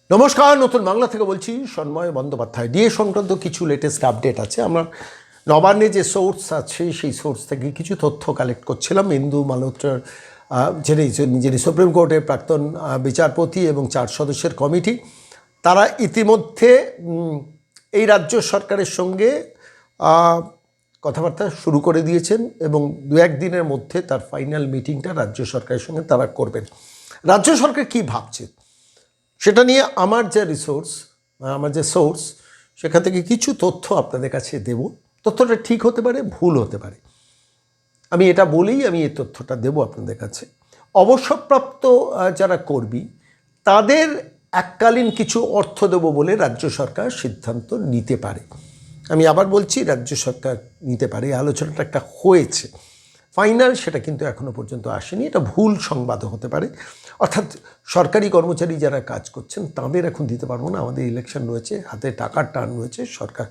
নমস্কার, নতুন বাংলা থেকে বলছি সন্ময় বন্দ্যোপাধ্যায়। ডিএ সংক্রান্ত কিছু লেটেস্ট আপডেট আছে। আমরা নবান্নে যে সোর্স আছে সেই সোর্স থেকে কিছু তথ্য কালেক্ট করছিলাম। ইন্দু মালহোত্রার যিনি সুপ্রিম কোর্টের প্রাক্তন বিচারপতি এবং 4 সদস্যের কমিটি, তারা ইতিমধ্যে এই রাজ্য সরকারের সঙ্গে কথাবার্তা শুরু করে দিয়েছেন এবং 2-1 দিনের মধ্যে তার ফাইনাল মিটিংটা রাজ্য সরকারের সঙ্গে তারা করবেন। রাজ্য সরকার কী ভাবছে সেটা নিয়ে আমার যে রিসোর্স, আমার যে সোর্স, সেখান থেকে কিছু তথ্য আপনাদের কাছে দেব। তথ্যটা ঠিক হতে পারে, ভুল হতে পারে। আমি এটা বলেই আমি এই তথ্যটা দেব আপনাদের কাছে। অবসরপ্রাপ্ত যারা কর্মী, তাদের এককালীন কিছু অর্থ দেব বলে রাজ্য সরকার সিদ্ধান্ত নিতে পারে। আমি আবার বলছি, রাজ্য সরকার নিতে পারে। এই আলোচনাটা একটা হয়েছে, ফাইনাল সেটা কিন্তু এখনও পর্যন্ত আসেনি। এটা ভুল সংবাদও হতে পারে। অর্থাৎ সরকারি কর্মচারী যারা কাজ করছেন তাদের এখন দিতে পারবো না, আমাদের ইলেকশন রয়েছে, হাতে টাকার টান রয়েছে। সরকার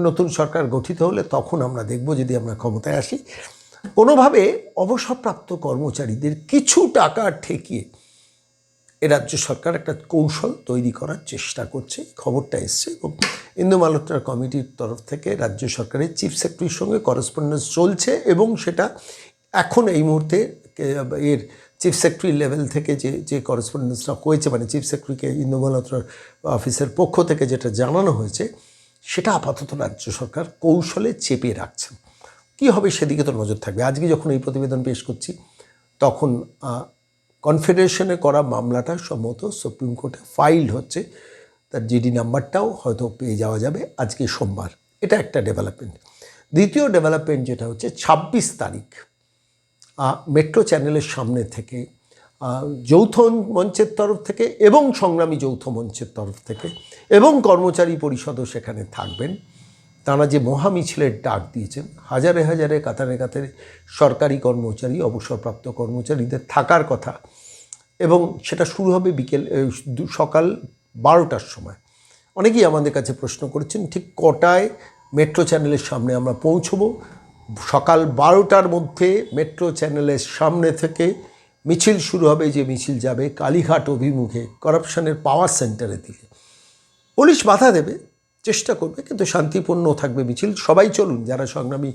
নতুন সরকার গঠিত হলে তখন আমরা দেখব, যদি আমরা ক্ষমতায় আসি। কোনোভাবে অবসরপ্রাপ্ত কর্মচারীদের কিছু টাকা ঠেকিয়ে এ রাজ্য সরকার একটা কৌশল তৈরি করার চেষ্টা করছে, খবরটা এসছে। এবং ইন্দু মালহোত্রার কমিটির তরফ থেকে রাজ্য সরকারের চিফ সেক্রেটারির সঙ্গে করেসপন্ডেন্স চলছে এবং সেটা এখন এই মুহূর্তে এর চিফ সেক্রেটারি লেভেল থেকে যে করেসপন্ডেন্সটা হয়েছে, মানে চিফ সেক্রেটারিকে ইন্দু মালহোত্রার অফিসের পক্ষ থেকে যেটা জানানো হয়েছে, সেটা আপাতত রাজ্য সরকার কৌশলে চেপে রাখছেন। কী হবে সেদিকে তো নজর থাকবে। আজকে যখন এই প্রতিবেদন পেশ করছি তখন কনফেডারেশনে করা মামলাটা সম্ভবত সুপ্রিম কোর্টে ফাইল্ড হচ্ছে। তার জিডি নাম্বারটাও হয়তো পেয়ে যাওয়া যাবে আজকে সোমবার। এটা একটা ডেভেলপমেন্ট। দ্বিতীয় ডেভেলপমেন্ট যেটা হচ্ছে 26 তারিখ মেট্রো চ্যানেলের সামনে থেকে যৌথ মঞ্চের তরফ থেকে এবং সংগ্রামী যৌথ মঞ্চের তরফ থেকে এবং কর্মচারী পরিষদও সেখানে থাকবেন। তারা যে মহামিছিলের ডাক দিয়েছেন, হাজারে হাজারে কাতারে কাতারে সরকারি কর্মচারী, অবসরপ্রাপ্ত কর্মচারীদের থাকার কথা, এবং সেটা শুরু হবে সকাল 12টার সময়। অনেকেই আমাদের কাছে প্রশ্ন করেছেন ঠিক কটায় মেট্রো চ্যানেলের সামনে আমরা পৌঁছবো। সকাল 12টার মধ্যে মেট্রো চ্যানেলের সামনে থেকে মিছিল শুরু হবে, যে মিছিল যাবে কালীঘাট অভিমুখে করাপশনের পাওয়ার সেন্টারের দিকে। পুলিশ বাধা দেবে, চেষ্টা করবে, কিন্তু শান্তিপূর্ণ থাকবে মিছিল। সবাই চলুন, যারা সংগ্রামী,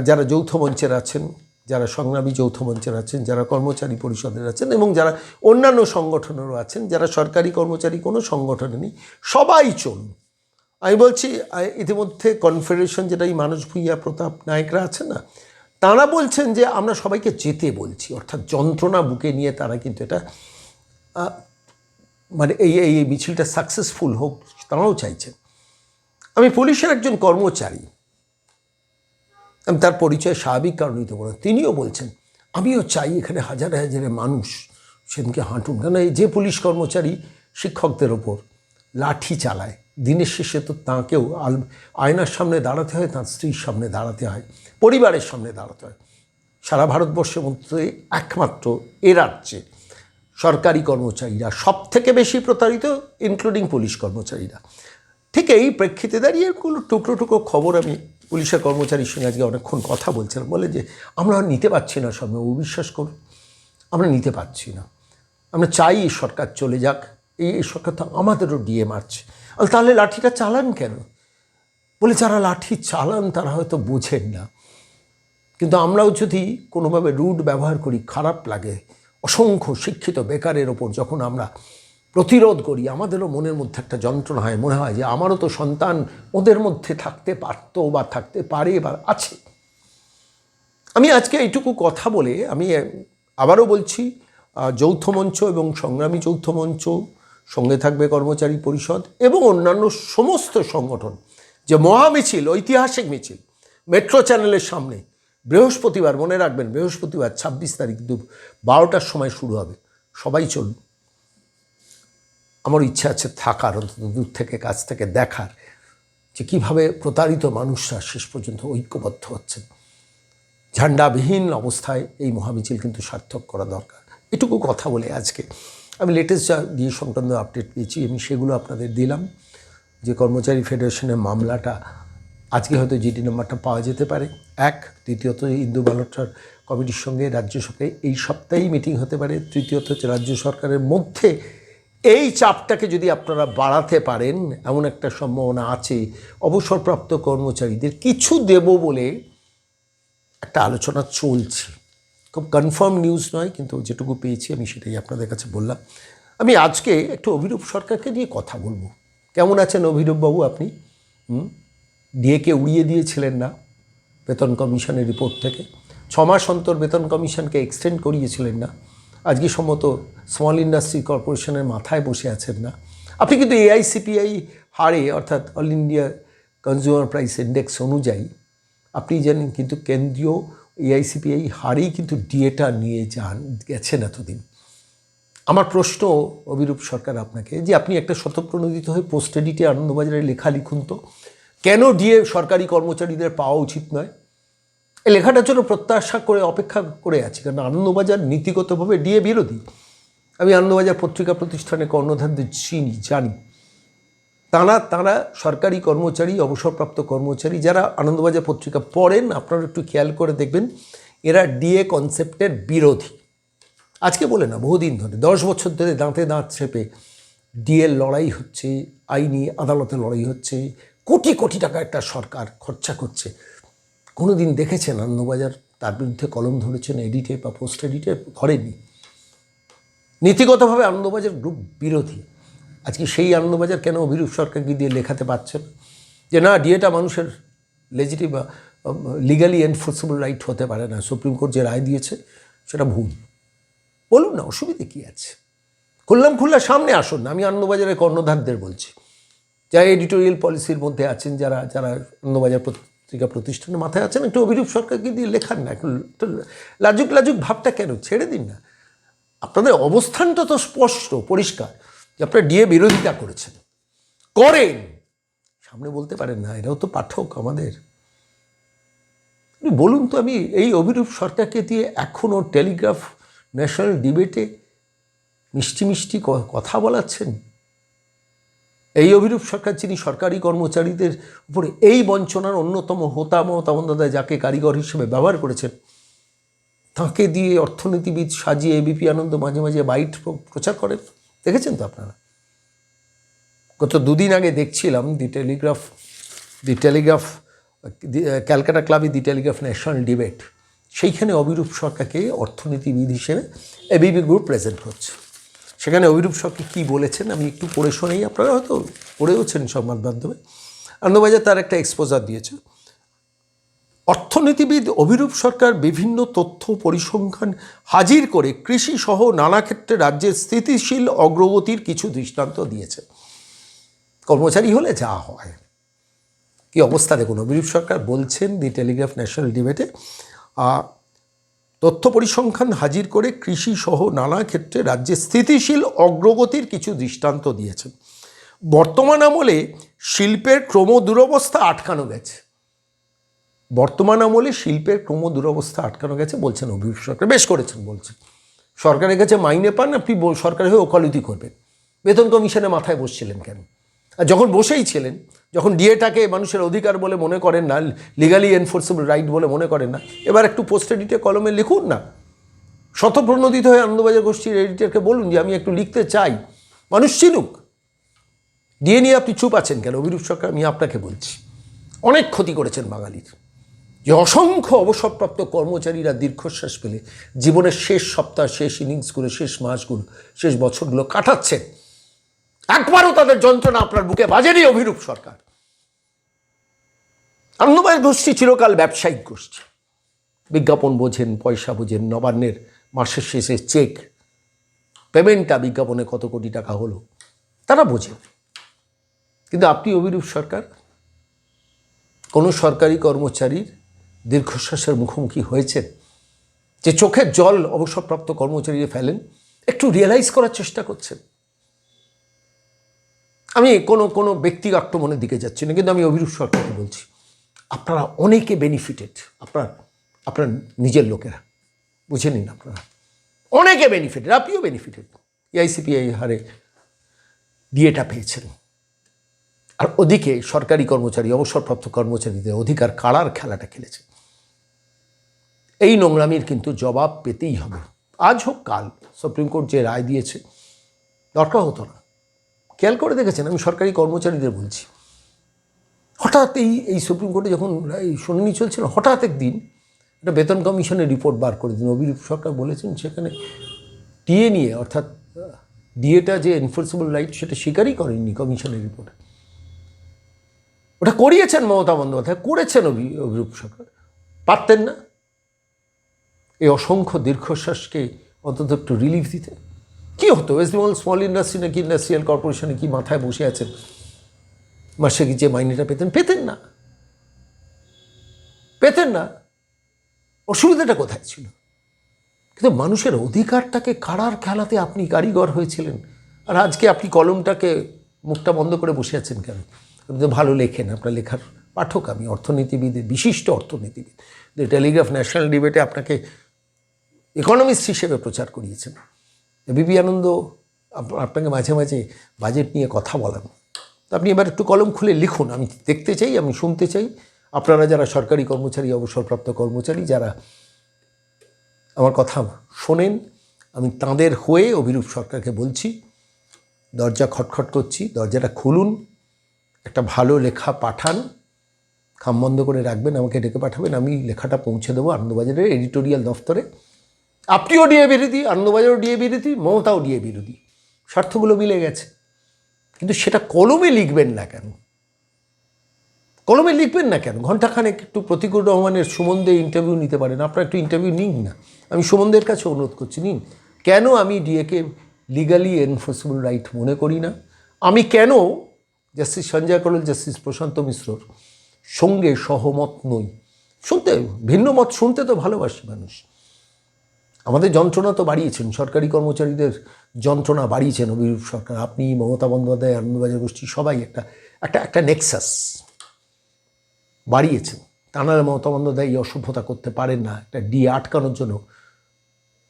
যারা যৌথ মঞ্চের আছেন, যারা সংগ্রামী যৌথ মঞ্চের আছেন, যারা কর্মচারী পরিষদের আছেন এবং যারা অন্যান্য সংগঠনেরও আছেন, যারা সরকারি কর্মচারী কোনো সংগঠনে নেই, সবাই চলুন। আমি বলছি, ইতিমধ্যে কনফেডারেশন, যেটা এই মানস ভূঁইয়া, প্রতাপ নায়করা আছেন না, তাঁরা বলছেন যে আমরা সবাইকে যেতে বলছি। অর্থাৎ যন্ত্রণা বুকে নিয়ে তারা কিন্তু এটা মানে এই মিছিলটা সাকসেসফুল হোক, তারাও চাইছেন। আমি পুলিশের একজন কর্মচারী, আমি তার পরিচয় স্বাভাবিক কারণেই দেবো না, তিনিও বলছেন আমিও চাই এখানে হাজারে হাজারে মানুষ সেদিকে হাঁটুন। কেন যে পুলিশ কর্মচারী শিক্ষকদের ওপর লাঠি চালায়, দিনের শেষে তো তাঁকেও আয়নার সামনে দাঁড়াতে হয়, তাঁর স্ত্রীর সামনে দাঁড়াতে হয়, পরিবারের সামনে দাঁড়াতে হয়। সারা ভারতবর্ষের মধ্যে একমাত্র এ রাজ্যে সরকারি কর্মচারীরা সব থেকে বেশি প্রতারিত, ইনক্লুডিং পুলিশ কর্মচারীরা। ঠিক এই প্রেক্ষিতে দাঁড়িয়ে টুকরো টুকরো খবর আমি পুলিশের কর্মচারীর সঙ্গে আজকে অনেকক্ষণ কথা বলছিলাম। বলে যে আমরা নিতে পারছি না, সব বিশ্বাস করুন, আমরা নিতে পারছি না। আমরা চাই এই সরকার চলে যাক, এই সরকার তো আমাদেরও ডিএ মারছে। তাহলে লাঠিটা চালান কেন? বলে যারা লাঠি চালান তারা হয়তো বোঝেন না, কিন্তু আমরাও যদি কোনোভাবে রুড ব্যবহার করি, খারাপ লাগে। অসংখ্য শিক্ষিত বেকারের ওপর যখন আমরা প্রতিরোধ করি, আমাদেরও মনের মধ্যে একটা যন্ত্রণা হয়, মনে হয় যে আমারও তো সন্তান ওদের মধ্যে থাকতে পারতো বা থাকতে পারে বা আছে। আমি আজকে এইটুকু কথা বলে আমি আবারও বলছি, যৌথ মঞ্চ এবং সংগ্রামী যৌথ মঞ্চ, সঙ্গে থাকবে কর্মচারী পরিষদ এবং অন্যান্য সমস্ত সংগঠন, যে মহামিছিল, ঐতিহাসিক মিছিল মেট্রো চ্যানেলের সামনে বৃহস্পতিবার, মনে রাখবেন বৃহস্পতিবার 26 তারিখ 12টার সময় শুরু হবে। সবাই চলুন। আমার ইচ্ছা আছে থাকার, অন্তত দূর থেকে কাছ থেকে দেখার যে কীভাবে প্রতারিত মানুষরা শেষ পর্যন্ত ঐক্যবদ্ধ হচ্ছেন। ঝান্ডাবিহীন অবস্থায় এই মহামিছিল কিন্তু সার্থক করা দরকার। এটুকু কথা বলে আজকে আমি লেটেস্ট যা দিয়ে সংক্রান্ত আপডেট পেয়েছি আমি সেগুলো আপনাদের দিলাম। যে কর্মচারী ফেডারেশনের মামলাটা আজকে হয়তো জিডি নাম্বারটা পাওয়া যেতে পারে, এক। দ্বিতীয়ত ইন্দু মালহোত্রার কমিটির সঙ্গে রাজ্য সরকারের এই সপ্তাহেই মিটিং হতে পারে। তৃতীয়ত হচ্ছে রাজ্য সরকারের মধ্যে এই চাপটাকে যদি আপনারা বাড়াতে পারেন, এমন একটা সম্ভাবনা আছে অবসরপ্রাপ্ত কর্মচারীদের কিছু দেব বলে একটা আলোচনা চলছে। খুব কনফার্ম নিউজ নয়, কিন্তু যেটুকু পেয়েছি আমি সেটাই আপনাদের কাছে বললাম। আমি আজকে একটু অভিরূপ সরকারকে নিয়ে কথা বলবো। কেমন আছেন অভিরূপবাবু আপনি? ডিএকে উড়িয়ে দিয়েছিলেন না বেতন কমিশনের রিপোর্ট থেকে? 6 মাস অন্তর বেতন কমিশনকে এক্সটেন্ড করিয়েছিলেন না? আজকে সম্ভবত স্মল ইন্ডাস্ট্রি কর্পোরেশনের মাথায় বসে আছেন না? আপনি কিন্তু এআইসিপিআই হারে, অর্থাৎ all India consumer price index অনুযায়ী আপনি জানেন কিন্তু কেন্দ্রীয় এআইসিপিআই হারেই কিন্তু ডিএটা নিয়ে গেছেন এতদিন। আমার প্রশ্ন অভিরূপ সরকার আপনাকে, যে আপনি একটা স্বতঃপ্রণোদিত হয়ে পোস্ট এডিটে আনন্দবাজারে লেখা লিখুন তো, কেন ডিএ সরকারি কর্মচারীদের পাওয়া উচিত নয়? এই লেখাটার জন্য প্রত্যাশা করে অপেক্ষা করে আছি, কারণ আনন্দবাজার নীতিগতভাবে ডিএ বিরোধী। আমি আনন্দবাজার পত্রিকা প্রতিষ্ঠানে কর্ণধারদের জানি, তারা সরকারি কর্মচারী, অবসরপ্রাপ্ত কর্মচারী যারা আনন্দবাজার পত্রিকা পড়েন, আপনারা একটু খেয়াল করে দেখবেন, এরা ডিএ কনসেপ্টের বিরোধী। আজকে বলে না, বহুদিন ধরে 10 বছর ধরে দাঁতে দাঁত চেপে ডিএর লড়াই হচ্ছে, আইনি আদালতে লড়াই হচ্ছে, কোটি কোটি টাকা একটা সরকার খরচা করছে। কোনো দিন দেখেছেন আনন্দবাজার তার বিরুদ্ধে কলম ধরেছেন এডিটে বা পোস্ট এডিটে? ধরেনি। নীতিগতভাবে আনন্দবাজার গ্রুপ বিরোধী। আজকে সেই আনন্দবাজার কেন অভিরূপ সরকারকে দিয়ে লেখাতে পারছেন যে না, ডিএটা মানুষের লেজিটিভ বা লিগালি এনফোর্সেবল রাইট হতে পারে না, সুপ্রিম কোর্ট যে রায় দিয়েছে সেটা ভুল? বলুন না, অসুবিধে কী আছে? খুললা সামনে আসুন না। আমি আনন্দবাজারের কর্ণধারদের বলছি, যারা এডিটোরিয়াল পলিসির মধ্যে আছেন, যারা আনন্দবাজার পত্রিকা প্রতিষ্ঠানের মাথায় আছেন, একটু অভিরূপ সরকারকে দিয়ে লেখান না। একটু লাজুক ভাবটা কেন? ছেড়ে দিন না। আপনাদের অবস্থানটা তো স্পষ্ট পরিষ্কার যে আপনারা ডিএ বিরোধিতা করেন, সামনে বলতে পারেন না। এরাও তো পাঠক আমাদের। বলুন তো, আমি এই অভিরূপ সরকারকে দিয়ে এখনও টেলিগ্রাফ ন্যাশনাল ডিবেটে মিষ্টি কথা বলাচ্ছেন? এই অভিরূপ সরকার, যিনি সরকারি কর্মচারীদের উপরে এই বঞ্চনার অন্যতম হোতা মমতা বন্দ্যোপাধ্যায় যাকে কারিগর হিসেবে ব্যবহার করেছেন, তাঁকে দিয়ে অর্থনীতিবিদ সাজিয়ে এবিপি আনন্দ মাঝে মাঝে বাইট প্রচার করেন। দেখেছেন তো আপনারা? গত 2 দিন আগে দেখছিলাম দি টেলিগ্রাফ ক্যালকাটা ক্লাবে দি টেলিগ্রাফ ন্যাশনাল ডিবেট। সেইখানে অভিরূপ সরকারকে অর্থনীতিবিদ হিসেবে এবিপি গ্রুপ প্রেজেন্ট হচ্ছে। সেখানে অভিরূপ সরকার কী বলেছেন আমি একটু পড়ে শোনাই, আপনারা হয়তো পড়েওছেন সংবাদ মাধ্যমে। আনন্দবাজার তার একটা এক্সপোজার দিয়েছে। অর্থনীতিবিদ অভিরূপ সরকার বিভিন্ন তথ্য পরিসংখ্যান হাজির করে কৃষি সহ নানা ক্ষেত্রে রাজ্যের স্থিতিশীল অগ্রগতির কিছু দৃষ্টান্ত দিয়েছে। কর্মচারী হলে যা হয়, কি অবস্থা দেখুন। অভিরূপ সরকার বলছেন দি টেলিগ্রাফ ন্যাশনাল ডিবেটে, তথ্য পরিসংখ্যান হাজির করে কৃষি সহ নানা ক্ষেত্রে রাজ্যের স্থিতিশীল অগ্রগতির কিছু দৃষ্টান্ত দিয়েছেন। বর্তমান আমলে শিল্পের ক্রমদুরবস্থা আটকানো গেছে। বর্তমান আমলে শিল্পের ক্রমদুরবস্থা আটকানো গেছে বলছেন অভিরূপ সরকার। বেশ করেছেন বলছেন। সরকারের কাছে মাইনে পান, আপনি সরকারের হয়ে ওকালতি করবেন। বেতন কমিশনে মাথায় বসছিলেন কেন? আর যখন বসেই ছিলেন, যখন ডিএটাকে মানুষের অধিকার বলে মনে করেন না, লিগালি এনফোর্সেবল রাইট বলে মনে করেন না, এবার একটু পোস্ট এডিটে কলমে লিখুন না। স্বতঃপ্রণোদিত হয়ে আনন্দবাজার গোষ্ঠীর এডিটরকে বলুন যে আমি একটু লিখতে চাই, মানুষ চিনুক। ডিএ নিয়ে আপনি চুপ আছেন কেন? অভিরূপ সরকার, আমি আপনাকে বলছি, অনেক ক্ষতি করেছেন বাঙালির। যে অসংখ্য অবসরপ্রাপ্ত কর্মচারীরা দীর্ঘশ্বাস পেলে জীবনের শেষ সপ্তাহ, শেষ ইনিংসগুলো, শেষ মাসগুলো, শেষ বছরগুলো কাটাচ্ছেন, একবারও তাদের যন্ত্রণা আপনার বুকে বাজেনি অভিরূপ সরকার। আনন্দবাজার গোষ্ঠী চিরকাল ব্যবসায়িক গোষ্ঠী, বিজ্ঞাপন বোঝেন, পয়সা বোঝেন, নবান্নের মাসের শেষে চেক পেমেন্টটা বিজ্ঞাপনে কত কোটি টাকা হলো তারা বোঝেন। কিন্তু আপনি অভিরূপ সরকার কোনো সরকারি কর্মচারীর দীর্ঘশ্বাসের মুখোমুখি হয়েছেন, যে চোখের জল অবসরপ্রাপ্ত কর্মচারীরা ফেলেন, একটু রিয়েলাইজ করার চেষ্টা করছেন। আমি কোনো ব্যক্তিগত মনের দিকে যাচ্ছি না, কিন্তু আমি অভিরূপ সরকারকে বলছি, আপনারা অনেকে বেনিফিটেড, আপনার নিজের লোকেরা, বুঝে নিন, আপনারা অনেকে বেনিফিটেড, আপনিও বেনিফিটেড। এআইসিপিআই হারে ডিএটা পেয়েছেন, আর ওদিকে সরকারি কর্মচারী, অবসরপ্রাপ্ত কর্মচারীদের অধিকার কাড়ার খেলাটা খেলেছে। এই নোংরামির কিন্তু জবাব পেতেই হবে, আজ হোক কাল। সুপ্রিম কোর্ট যে রায় দিয়েছে দরকার হতো না। খেয়াল করে দেখেছেন, আমি সরকারি কর্মচারীদের বলছি, হঠাৎ এই সুপ্রিম কোর্টে যখন এই শুনানি চলছিল, হঠাৎ একদিন একটা বেতন কমিশনের রিপোর্ট বার করে দিন। অভিরূপ সরকার বলেছেন সেখানে ডিএ নিয়ে, অর্থাৎ ডিএটা যে এনফোর্সেবল রাইট সেটা স্বীকারই করেননি কমিশনের রিপোর্টে। ওটা করিয়েছেন মমতা বন্দ্যোপাধ্যায়, করেছেন অভিরূপ সরকার, পারতেন না এই অসংখ্য দীর্ঘশ্বাসকে অন্তত একটু রিলিফ দিতে? কী হতো? ওয়েস্ট বেঙ্গল স্মল ইন্ডাস্ট্রি নাকি ইন্ডাস্ট্রিয়াল কর্পোরেশনে কি মাথায় বসে আছেন, মাসে কি যে মাইনেটা পেতেন না, অসুবিধাটা কোথায় ছিল? কিন্তু মানুষের অধিকারটাকে কাড়ার খেলাতে আপনি কারিগর হয়েছিলেন, আর আজকে আপনি কলমটাকে মুখটা বন্ধ করে বসে আছেন কেন? আপনি তো ভালো লেখেন, আপনার লেখার পাঠক আমি, অর্থনীতিবিদ, বিশিষ্ট অর্থনীতিবিদ। দ্য টেলিগ্রাফ ন্যাশনাল ডিবেটে আপনাকে ইকোনমিস্ট হিসেবে প্রচার করিয়েছেন। এবিপি আনন্দ আপনাকে মাঝে মাঝে বাজেট নিয়ে কথা বলেন। তো আপনি এবার একটু কলম খুলে লিখুন, আমি দেখতে চাই, আমি শুনতে চাই। আপনারা যারা সরকারি কর্মচারী, অবসরপ্রাপ্ত কর্মচারী, যারা আমার কথা শোনেন, আমি তাঁদের হয়ে অভিরূপ সরকারকে বলছি, দরজা খটখট করছি, দরজাটা খুলুন, একটা ভালো লেখা পাঠান, খাম বন্ধ করে রাখবেন, আমাকে ডেকে পাঠাবেন, আমি লেখাটা পৌঁছে দেবো আনন্দবাজারের এডিটোরিয়াল দফতরে। আপনিও ডিএ বিরোধী, আনন্দবাজারও ডিএ বিরোধী, মমতাও ডিএ বিরোধী, স্বার্থগুলো মিলে গেছে। কিন্তু সেটা কলমে লিখবেন না কেন? ঘণ্টাখানেক একটু প্রতিকুর রহমানের সুমনদে ইন্টারভিউ নিতে পারেন, আপনারা একটু ইন্টারভিউ নিন না। আমি সুমনদের কাছে অনুরোধ করছি, নিন। কেন আমি ডিএকে লিগালি এনফোর্সেবল রাইট মনে করি না? আমি কেন জাস্টিস সঞ্জয় করল, জাস্টিস প্রশান্ত মিশ্রর সঙ্গে সহমত নই? ভিন্ন মত শুনতে তো ভালোবাসি মানুষ। আমাদের যন্ত্রণা তো বাড়িয়েছেন, সরকারি কর্মচারীদের যন্ত্রণা বাড়িয়েছেন অভিরূপ সরকার, আপনি, মমতা বন্দ্যোপাধ্যায়, আনন্দবাজার গোষ্ঠী, সবাই একটা নেক্সাস বাড়িয়েছেন। তা নাহলে মমতা বন্দ্যোপাধ্যায় এই অসভ্যতা করতে পারেন না। একটা ডিএ আটকানোর জন্য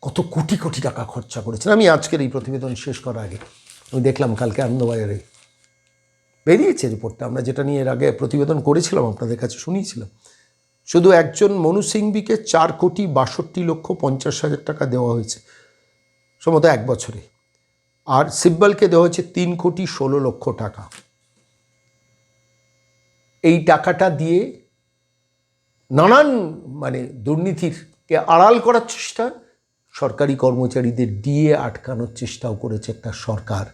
কত কোটি কোটি টাকা খরচা করেছেন। আমি আজকের এই প্রতিবেদন শেষ করার আগে আমি দেখলাম কালকে আনন্দবাজারে বেরিয়েছে রিপোর্টটা, আমরা যেটা নিয়ে এর আগে প্রতিবেদন করেছিলাম, আপনাদের কাছে শুনিয়েছিলাম। শুধু একজন মনু সিংভিকে 4,62,50,00,000 টাকা দেওয়া হয়েছে সম্ভবত 1 বছরে, আর সিব্বলকে দেওয়া হয়েছে 3,16,00,000 টাকা। এই টাকাটা দিয়ে নানান দুর্নীতিকে আড়াল করার চেষ্টা, সরকারি কর্মচারীদের ডিএ আটকানোর চেষ্টাও করেছে একটা সরকার।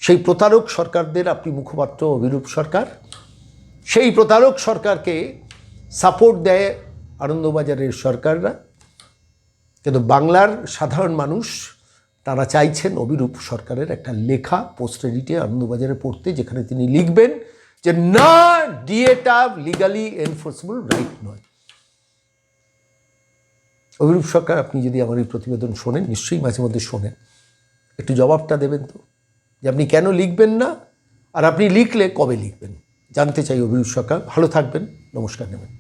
সেই প্রতারক সরকারদের আপনি মুখপাত্র অভিরূপ সরকার, সেই প্রতারক সরকারকে সাপোর্ট দেয় আনন্দবাজারের সরকাররা। কিন্তু বাংলার সাধারণ মানুষ তারা চাইছেন অভিরূপ সরকারের একটা লেখা পোস্টেরিটে আনন্দবাজারে পড়তে, যেখানে তিনি লিখবেন যে না, ডিএটা লিগালি এনফোর্সেবল রাইট নয়। অভিরূপ সরকার, আপনি যদি আমার এই প্রতিবেদন শোনেন, নিশ্চয়ই মাঝে মধ্যে শোনেন, একটু জবাবটা দেবেন তো, যে আপনি কেন লিখবেন না, আর আপনি লিখলে কবে লিখবেন, জানতে চাই অভিরূপ সরকার। ভালো থাকবেন, নমস্কার নেবেন।